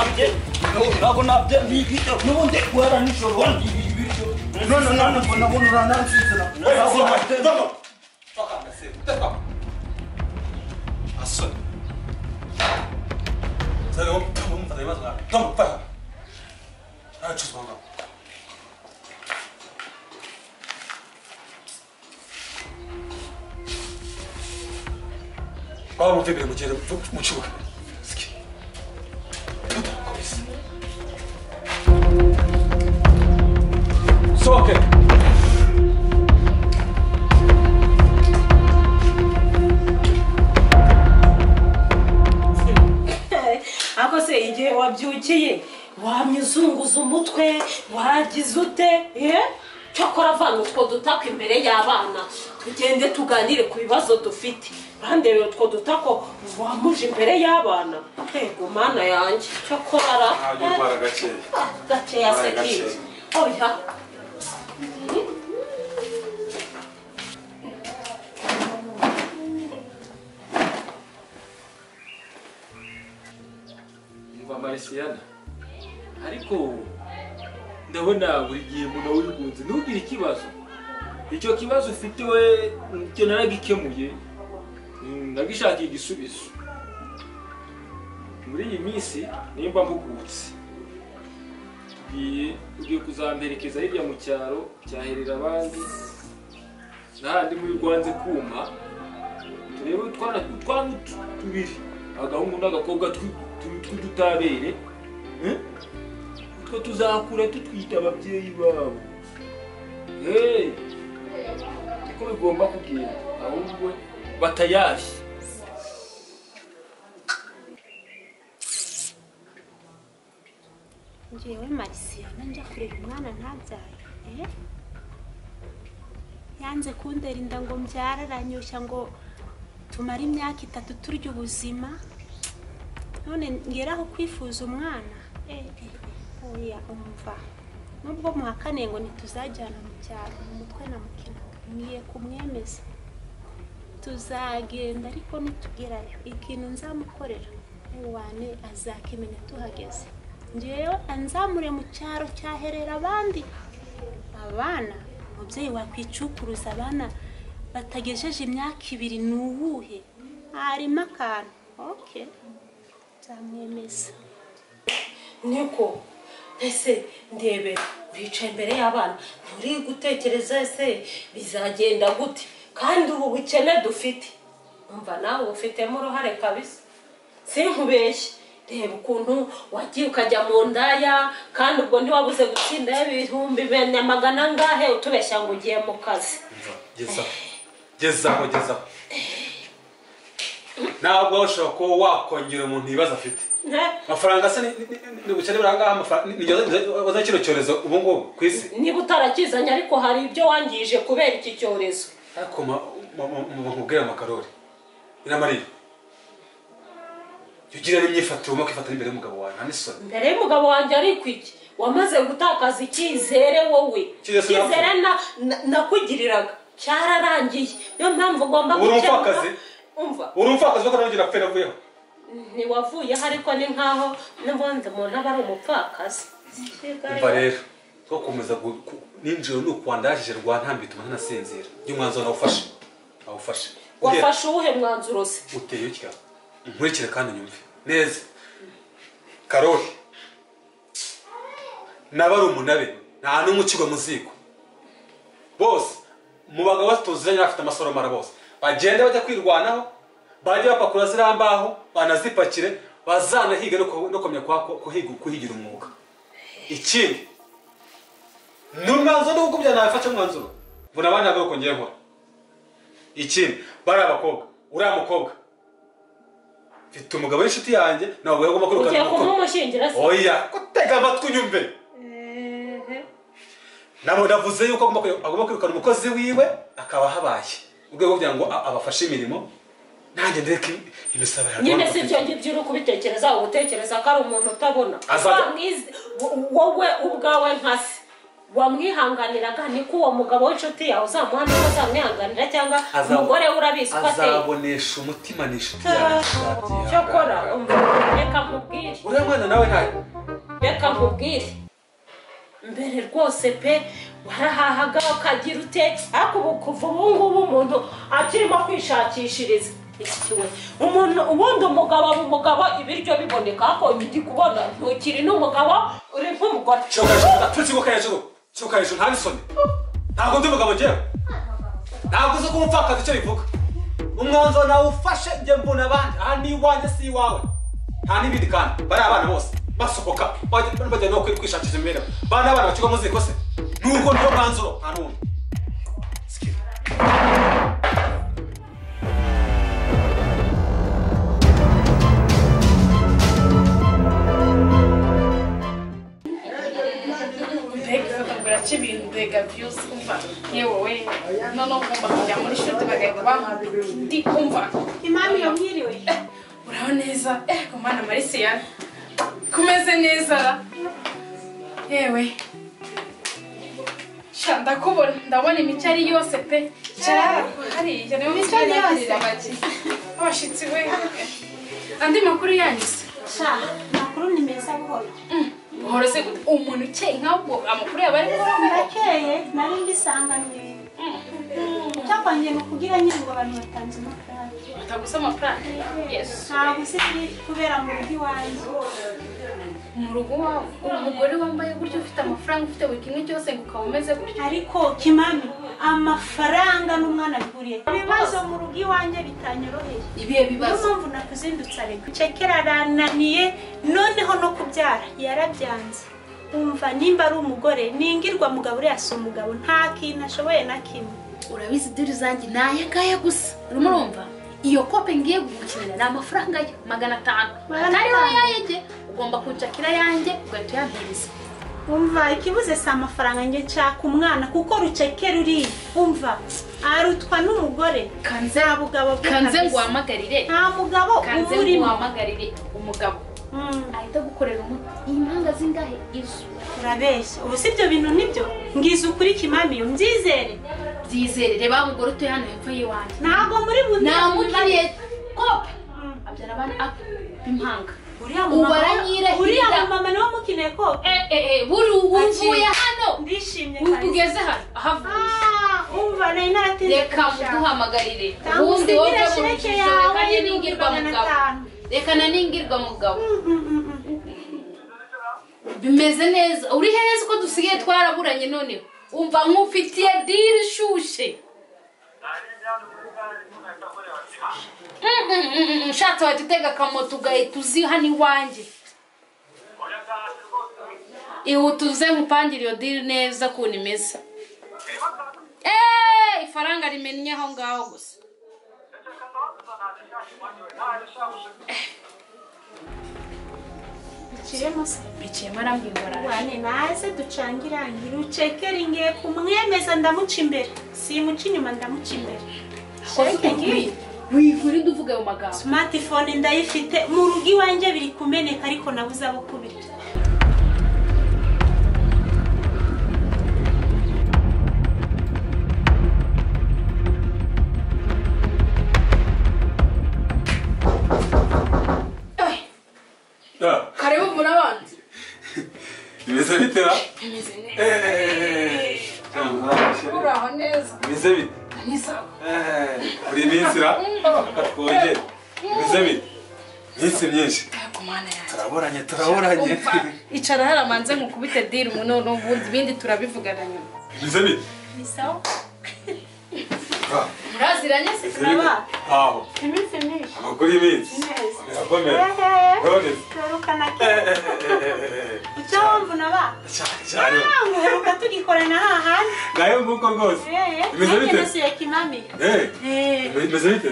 nabye ntabwo nabye n'ibiryo n'ubundi guhera nijoro wandiye ibiryo none mbona uranansize ntabwo nabye asoni zari mfata ibibazo nka tom pfa ntacuzwa ngaho aho mvuye mbere mugenda mu kibuga soke ako se igihe wabyukiye wamyuzunguza umutwe wagize ute cyakora avana utwo dutako imbere y'abana tugende tuganire ku bibazo dufite bandebe utwo dutako wamuje imbere y'abana yego mana yanjye cyakora gakeya se kiye oya Marisiana ariko ndabona buri gihe umuntu wigunze ntugire ikibazo icyo kibazo ufite we cyo naragikemuye nagishakiye igisubizo muri iyi minsi nimba mbugutse tugiye kuzamperekeza hirya mu cyaro cyaherera abandi n'ahandi muri rwanze kuma turebe utwana tubiri agahungu n'agakobwa tw'udutabere utwo tuzakura tutwita ababyeyi babo niko bigomba kugenda ahubwo batayazi njyewe Marisiana njya kureba umwana ntabyaye yanze kundera inda ngo mbyara aranyushya ngo tumara imyaka 3 turya ubuzima none ngeraho kwifuza umwana oya umva nubwo muhakane ngo ntituzajyana mu cyaro mu mutwe na mukina ngiye kumwemeza tuzagenda ariko nitugerayo ikintu nzamukorera wane azakimenya tuhageze ngeyo anzamure mu cyaro cyaherera abandi abana mubyeyi wakwicukuruza abana batagejeje imyaka 2 n'uwuhe harimo akantu okay zamwemeza niko ese ndebe uricaye imbere y'abana nturi gutekereza ese bizagenda gute kandi ubu bukene dufite umva nawe ufitemo uruhare kabisa sinkubeshye reba ukuntu wagiye ukajya mu ndaya kandi ubwo ntiwabuze gutsinda ibihumbi 200 ngahe utubeshya ngo ugiye mu kazi gezaho ntabwo ushobora kuba wakongera umuntu ibibazo afite amafaranga se ni bukene buranga amafaranga kino cyorezo ubu ngubu ku isi niba utarakizanye ariko hari ibyo wangije kubera iki cyorezo ariko mubwira amakarori iramarira ugira n'imyifatire umwe kwifata imbere y'umugabo wawe nta n'isoni imbere y'umugabo wanjye ariko iki wamaze gutakaza icyizere wowe icyizere nakugiriraga cyararangiye niyo mpamvu ugomba urumfakazi bako nongera pfera vuyeho ntiwavuyeho ariko ni nkaho n'ubundi umuntu aba ari umupfakazi umva rero two komeza ninjiro ni ukwandajije rwa ntambi bituma ntanasinzira y'umwanzuro nawufashe wafashe uwuhe mwanzuro se uteye utya nkurikire kandi nyumve neza Karoli nabari umunabe nta n'umukigwa muziko bose mu bagabo batuziranye bafite amasoromara bose bagenda bajya kwirwanaho bajya bapakura zirambaho banazipakire bazanahiga no komya kuhigira umwuga ikindi n'umwanzuro n'ubwo byanafashe umwanzuro ngo nabandi ntabwo kongera nkora ikindi bari abakobwa uriya mukobwa mfite umugabo w'inshuti yanjye ntabwo yagomba kwirukana ugiye kumumushyingira se oya gutega amatwi unyumve nabo ndavuze yuko agomba kwirukana umukozi wiwe akaba habaye ubwo kugira ngo abafashe imirimo nanjye ndeke imisaba ya nyine si byo ngibyo uri kubitekereza ugutekereza ko ari umuntu utabona wowe ubwawe nkase wamwihanganiraga niko uwo mugabo w'inshuti yawe uzamuha niko azamwihanganira cyangwa umugore we urabizi ko ateye azabonesha umutima n'inshuti yawe cyokora reka nkubwire uriya mwana nawe ntayo reka nkubwire mbere rwose pe warahahaga ukagira ute ariko ubu kuva ubu ngubu umuntu akirimo kwishakishiriza ikiwe umuntu ubundi umugabo ibiryo biboneka ariko ndi kubona ntukiri n'umugabo uri nk'umugore cyuka hejuru nta n'isoni ntabwo ndi umugabo njyewe ntabwo uzi ko umupfakazi icyo bivuga umwanzuro nawe ufashe njye mbona abandi aha ni iwanjye si iwawe nta n'ibindi kandi bari abana bose basohoka bajya no kwishakisha imibereho bana abana bakiga mu ziko se nubwo niyo mwanzuro nta n'undi ibintu mbega byose umva yewe none ugomba kujya muri shoti bagahita bamudi kumva imami yo mwiriwe uraho neza kumana Marisiya kumeze neza yewe ndakubona ndabona imico ari yose pe hariya niyo imico yose abashitsi we andi makuru yanyise makuru ni meza buhoro buhoro se gute umuntu ukeye nk'abwo amakuru yaba ari buhoro birakeye nari mbisanganiye cyakwangiye ni ukugira nyine ngo abantu batanze amafaranga batagusa amafaranga yesu ntabwo usibye kubera mu rugo iwanjye mu rugo wawe umugore wambaye gutyo ufite amafaranga ufite buri kimwe cyose ngo ukaba umeze gutyo ariko kimami amafaranga n'umwana bihuriye ibibazo mu rugo iwanjye bitanyoroheye ibihe bibazo niyo mpamvu nakuzindutse ariko cekera arananiye noneho no kubyara yarabyanze umva nimba ari umugore ningirwa mugabo uriya si umugabo nta kintu ashoboye na kimwe urabizi dore zanjye naye ngaya gusa urimo urumva iyo kope ngiye gukinira ni amafaranga ye 500 atari wowe yayege ugomba kunshakira yanjye ugahita uyambiriza umva ikibuze si amafaranga njye nshaka umwana kuko rucekera uriya umva arutwa n'umugore nta bugabo bwe kanze ngo uhamagarire nta mugabo kanze urimo ngo uhamagarire umugabo ahita gukorera umuti iyi mpanga zingahe izo urabeshya ubu si ibyo bintu nibyo ngize ukuri kimami yo mbyizere byizere reba mugore utuye hano hepfo y'iwanjye ntabwo muri bundi namugiriye kope abyara abana b'impanga uriya mama niwe mukeneye ko buri uvuye hano ndishimye ugeze hano ahavuye umva nari naratinze reka muduhamagarire ubundi wowe mu rujijo reka njye ningirwa mugabo reka na ningirwa mugabo bimeze neza uri heza ko dusigaye twaraburanye noneho umva nk'ufitiye diri ishushe nshatse wahita utega akamoto ugahita uziha n'iwanjye ihute uze nkupangire iyo diri neza ukuntu imeze ifaranga rimennye aho ngaho gusa biciyemo arambwira wane naze ducangirangira ucekera ingiye kumwemeza ndamuca imbere simuca inyuma ndamuca imbere wihurinde uvuga ayo magambo smartphone ndayifite mu rugo iwanjye biri kumeneka ariko nabuze abo kubirya karibu murabanze bimeze bite ra bimeze neza uraho neza bimeze bite ni sawa uri iminsi ra twongere bimeze bite iminsi myinshi turaburanye icara haramanze nkukubite diri none ubundi ibindi turabivugana nyuma bimeze bite ni sawa muraziranye se turaba aho iminsi myinshi amakuru y'iminsi birakomera none turukana icyo wumva naba cyane muheruka tugikorana hahandi nayo nguko rwose bimeze bite nasuye kimami bimeze bite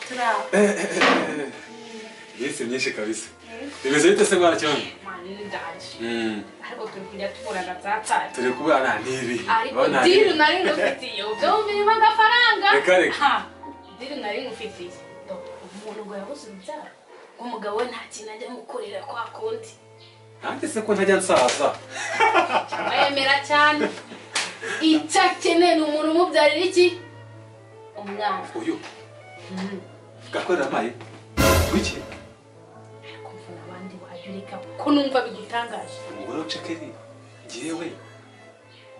turaba iminsi myinshi kabisa bimeze bite se mwana cyane ariko turi kujya tuburana byatari turi kubana n'ibi ariko diri nari ngufitiye ubyumvira agafaranga reka diri nari ngufitiye umuntu ngo yabuze urubyaro umugabo we nta kintu ajya gukorera kwa kundi nanjye se ko ntajya nsaza ndamwemera cyane icyo akeneye ni umuntu umubyarira iki umwana uyu gakorera amaye wiki ariko mvuna abandi wajurika ko numva bigutangaje umugore wa Cekeri jewe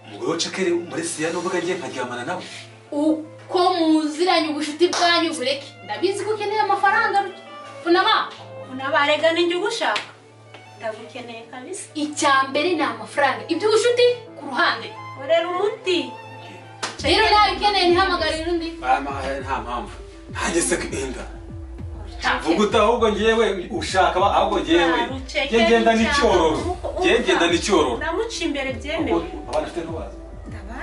umugore wa Cekeri muri siya n'uvuga ngiye nkaryamana nawe uko muziranye ubushuti bwanyu bureke ndabizi ko ukeneye amafaranga unabarega ninjye ugushaka ndagukeneye kabisa icya mbere ni amafaranga iby'ubushuti ku ruhande urera umuti rero nawe ukeneye ntihamagarire undi nta mpamvu ntange se kwinda vuga ahubwo ngewe ushaka ahubwo ngewe ngenda n'icyororo ndamuca imbere byemewe abana afite ntubazi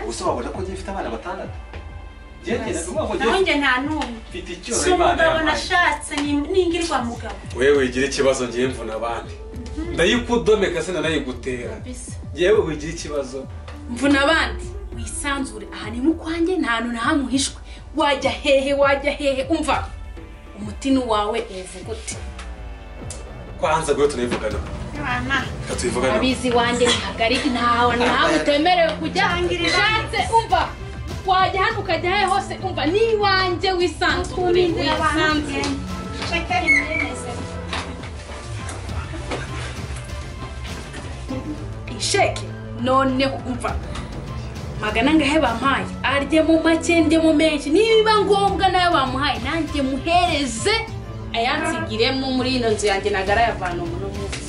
gusa wabona ko gifite abana batandatu nanjye nta n'umwe mfite icyororo si umugabo nashatse n'ingirwa mugabo wewe wigira ikibazo ngiye mvuna abandi ndayikudomeka se nanayigutera yewe wigira ikibazo mvuna abandi wisanzure aha ni mu kwanjye nta hantu na hamwe uhishwe wajya hehe umva umutima wawe uvuga uti kwanza gwe tunayivugana katuyivugana abizi wanjye ntagariki ntawe utemerewe kujya ushatse umva wajya hano ukajya he hose umva ni wanjye wisanzure Cekeri mwemeze isheke noneho umva magana ngahe bampaye arye mu make ndye mu menshi niba ngombwa nayo bamuhaye nanjye muhereze ayansigiremo muri ino nzu yanjye nagara yavana umuntu munsi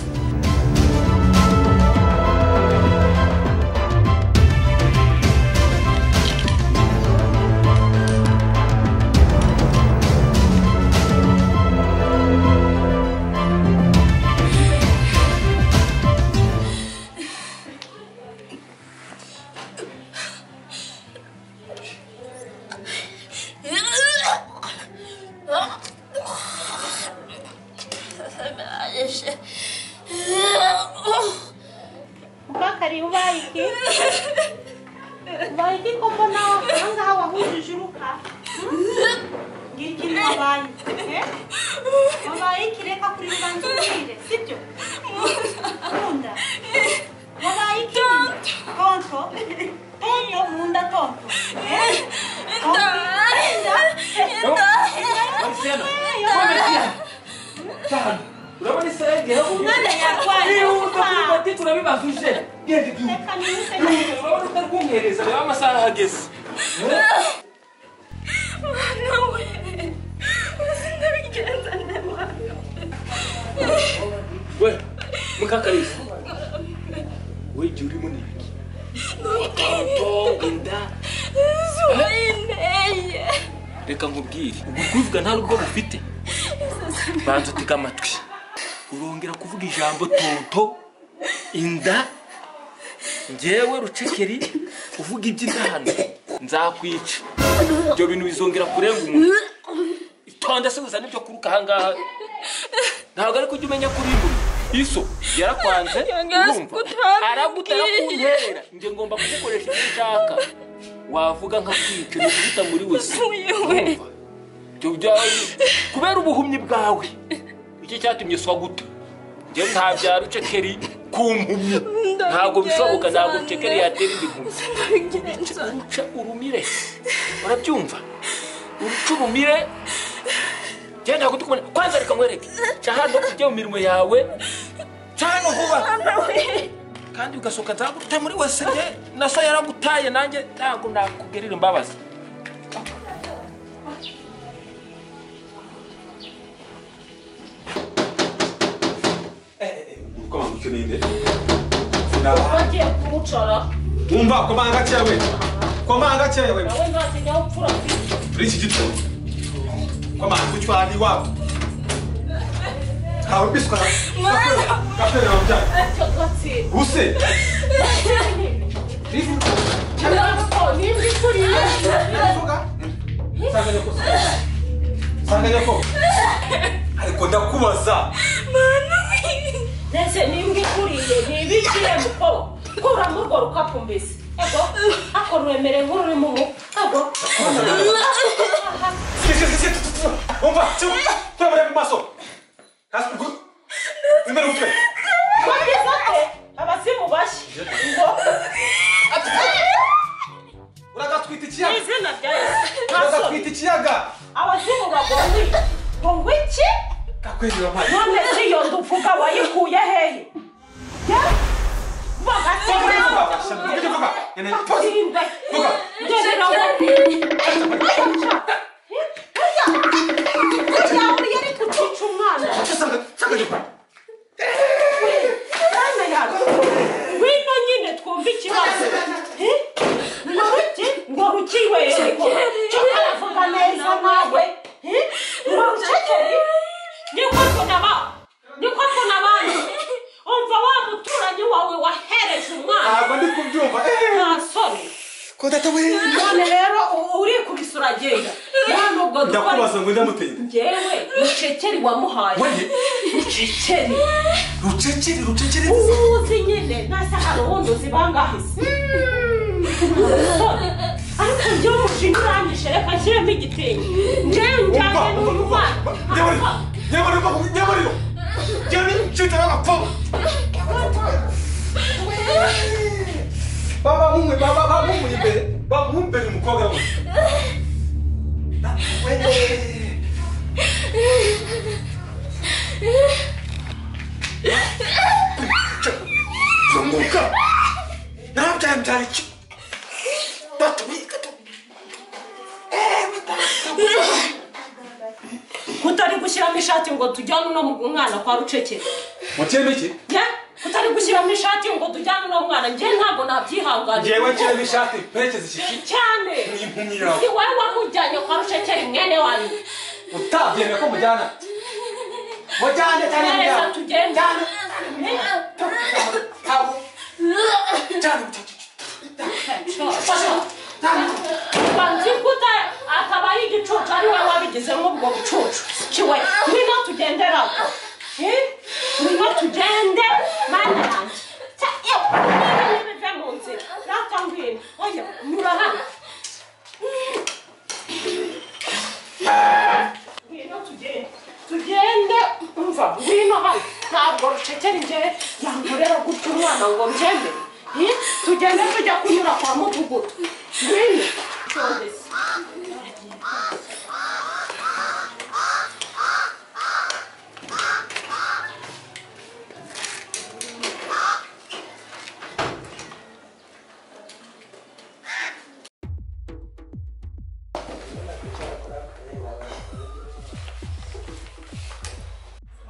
Bakari ubayiki ko mbona ahangaha wahujije uruka ngiki nabaye wabayiki reka kuri rubanza ubwire sibyo nkunda wabayiki tonto munda tonto urabona isirayeli umwana yarwaye bati turabibazuje gende gihugu urabona utari kumwereza reba amasaha ageze we mukakarisa we jya urimo n'ibiki inda reka nkubwire ubu kubivuga nta nubwo bufite banza utega amatwi urongera kuvuga ijambo tonto inda ngewe Rucekeri uvuga iby'indahano nzakwica ibyo bintu bizongera kurenga umuntu itonde se uzana ibyo kuruka ahangaha ntabwo ari kujya umenya kuri imbere iso yarakwanze urumva aragutera kunterera nge ngomba kugukoresha ibyo ushaka wavuga nka kwica no kubita muri wese urumva ibyo byawe kubera ubuhumyi bwawe iki cyatumye swa guta nge nta bya Rucekeri kumpumyi ntabwo bishoboka ntabwo Rucekeri yatera indi mpumyi uruca urumire urabyumva uruca urumire genda gutukubona kwanza reka nkwereke cyahano kujya mu mirimo yawe cyano vuba kandi ugasoka nzaguta muri wese nge naso yaragutaye nanjye ntabwo ndakugerira imbabazi Wagiye kumucara umva komanga cyawe nawe ntatinya upfura muri iki gitondo komanga ucywani wabo hawe biswa kapera wabyaye icyo gatsi use nimba ikuriye sanganya ko ariko ndakubaza ndetse nimba ikuriye ntibikire muko kuramo urwo rukapu mbese ego ako rwemere nk'ururi mu ego umva turabona mu maso hasi imbere umutwe bageze ate abasimu bashye ngo batwita ikiyaga abazimu bagomba ngo ngwiki kakwezi wampaye none si iyo nduvuga wayikuye hehe wino nyine twumva ikibazo ngo rukiwe cyo karavuga neza nawe ngo rucekeri niko tunabana umva wa muturanyi wawe wahereje umwana ntabwo ndi kubyumva nta soni kodatawe none rero urikubise uragenda none ubwo ndakubaza ngo ndamuteye njyewe rucekeri wamuhaye rucekeri uzi nyine nasa hari uwundi uzi bangahise ariko njyewe umushinga urangije reka nshyiremo igitenge njyewe njyanye n'uyu mwana nyamariro jyane nshyita y'agapfa bamumbere umukobwa we zunguka ntabyaye iki kutari gushyiramo ishati ngo tujyane uno mwana kwa rucekeri mukiremo iki kutari gushyiramo ishati ngo tujyane uno mwana njye ntabwo nabyihanganira njyewe nshyiramo ishati mperekeze iki cyane ni impumyi yawe si wowe wamujyanye kwa rucekeri mwene wanyu utabyemeye ko mujyana mujyane cyane neza tugende banzi kuta akaba ari igicucu ari we wabigizemo ubwo bucucu kiwe ngwino tugendera ko ngwino tugende mana yanjye bive mu nzira rata ngwino oya nyura hano ngwino tugende umva ngwino hano ntabwo rucekera njye yankorera gutya umwana ngo mbyemere tugende tujya kunyura kwa mudugudu ngwino cyondese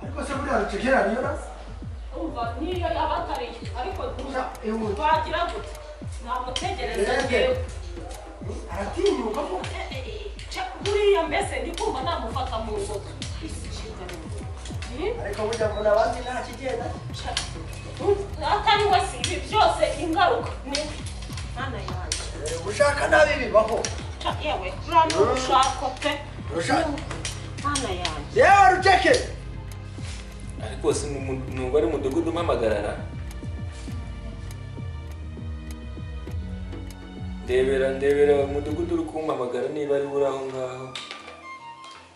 ariko se buriya rucekera niyo na umva niyo yaba atariyo ariko twagira gute namutegereza njyewe aratinyuka ko buriya mbese ndi kumva namufata mu nzoga ariko burya mbona abandi nta kigenda atari we si ibi byose ingaruka ni mwana yanjye gushaka nabi bibaho yewe uriya ni ugushaka pe mwana yanjye yewe ruceke ariko si nubwo ari umudugudu umpamagarara ndebera umudugudu uri kumpamagara niba ari uri aho ngaho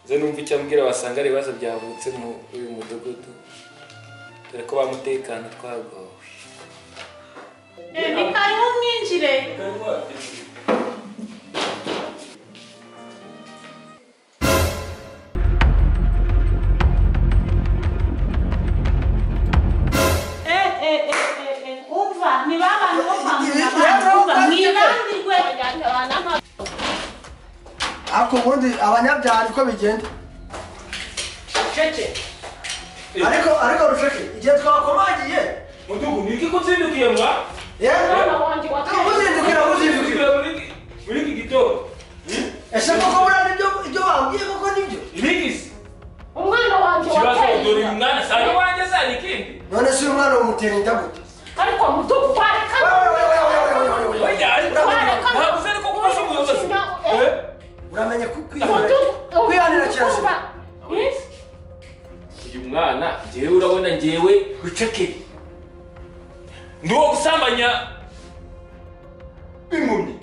nze numva icyo ambwira wasanga ari ibibazo byavutse muri uyu mudugudu dore ko bamutekana twagowe ni karibu mwinjire umva ni babana bo kwa muganga mwirambirwe ariko ubundi abanyabyaha niko bigenda cece ariko ruceke igihe twakomagiye mudugudu ni iki kuzindukiye mwa mwana wanjye muzindukira muri iki gitondo ese koko buriya ibyo bambwiye koko nibyo ibigisi umwana wanjye ikibazo wateye dore uyu mwana sanga wanjye sanga ikindi none se uyu mwana umutera inda gute ariko mudugu wareka ntabwo uzi ariko kuba umuyobozi uramenye kwihanira kirazira uyu mwana njyewe urabona njyewe rucekeri ndi uwo gusambanya impumyi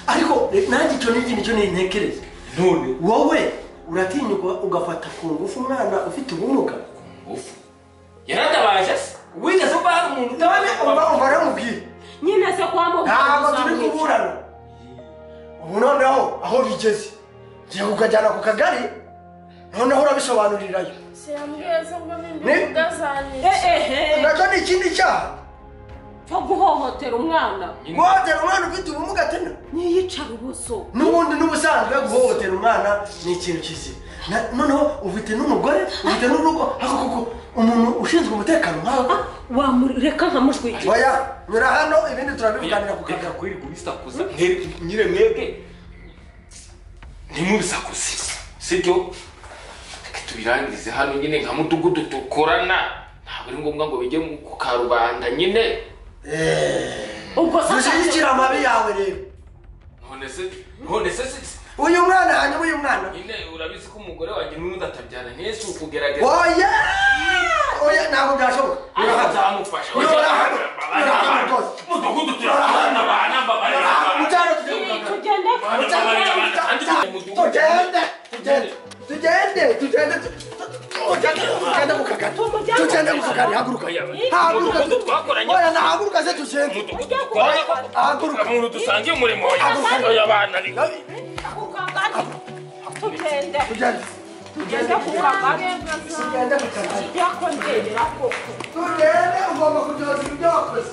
ariko nanjye icyo n'iki nicyo nintekereza none wowe uratinyuka ugafata ku ngufu umwana ufite ubumuga ngufu yaratabaje se wigeze uba hari umuntu umva rero mubwire nyine se kwa muganga ntabwo turi kuburana ubu noneho aho bigeze ngiye kukajyana ku kagari noneho urabisobanurirayo siyambwiye se ngo n'imbivuga zanyica nacyo ni ikindi cyaha cyo guhohotera umwana guhohotera umwana ufite ubumuga tena niyicara ubuso n'ubundi n'ubusanzwe guhohotera umwana ni ikintu kizima noneho ufite n'umugore ufite n'urugo ariko koko umuntu ushinzwe umutekano nkawe wamureka nkamujwikira oya nyura hano ibindi turabivuganira ku kagari reka kwiri kubisakuza nyire mwebwe ntimubisakuze sibyo reka tubirangize hano nyine nka mudugudu dukorana ntabwo ari ngombwa ngo bijye ku karubanda nyine ubwo dushyigikira amabi yawe rero none se uyu mwana hanyuma uyu mwana nyine urabizi ko umugore wanjye n'undi atabyara ntese ukugerageza oya ntabwo byashoboka azamufasha mudugudu turakorana abana tugende ku kagari haguruka haguruka se tugende haguruka umuntu dusangiye umurimo y'abana tugende ku kagari tugende ku kagari yakongera koko tugende ugomba kuryoza ibyo wakoze